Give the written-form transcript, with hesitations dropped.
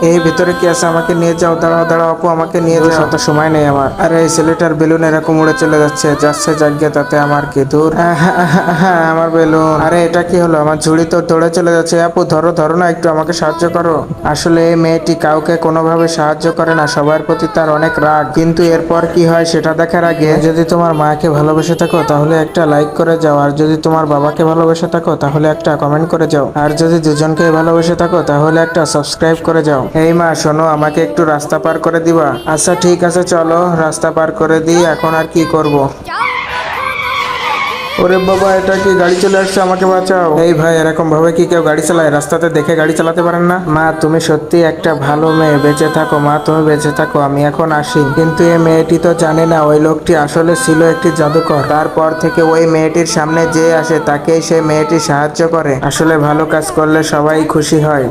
এই ভিতরে কি আছে, আমাকে নিয়ে যাও। দাঁড়াও দাঁড়াও আপু, আমাকে নিয়ে যাও, অত সময় নেই আমার। আরে এই ছেলেটার বেলুন এরকম উড়ে চলে যাচ্ছে, যাচ্ছে যাগ্গে, তাতে আমার কি দূর। হ্যাঁ আমার বেলুন। আরে এটা কি হলো, আমার ঝুড়ি তো দৌড়ে চলে যাচ্ছে। আপু ধরো ধরো না, একটু আমাকে সাহায্য করো। আসলে এই মেয়েটি কাউকে কোনোভাবে সাহায্য করে না, সবার প্রতি তার অনেক রাগ। কিন্তু এরপর কি হয় সেটা দেখার আগে, যদি তোমার মাকে ভালোবেসে থাকো তাহলে একটা লাইক করে যাও, আর যদি তোমার বাবাকে ভালোবেসে থাকো তাহলে একটা কমেন্ট করে যাও, আর যদি দুজনকে ভালোবেসে থাকো তাহলে একটা সাবস্ক্রাইব করে যাও। এই মা শোনো, আমাকে একটু রাস্তা পার করে দিবা? আচ্ছা ঠিক আছে, চলো রাস্তা পার করে দিই, এখন আর কি করব। ওরে বাবা, এটা কি গাড়ি চলে আসছে, আমাকে বাঁচাও। এই ভাই, এরকম ভাবে কি কেউ গাড়ি চালায়? রাস্তাতে দেখে গাড়ি চালাতে পারেন না? মা তুমি সত্যি একটা ভালো মেয়ে, বেঁচে থাকো মা, তুমি বেঁচে থাকো, আমি এখন আসি। কিন্তু এই মেয়েটি তো জানে না ওই লোকটি আসলে ছিল একটি জাদুকর। তারপর থেকে ওই মেয়েটির সামনে যে আসে তাকেই সেই মেয়েটি সাহায্য করে। আসলে ভালো কাজ করলে সবাই খুশি হয়।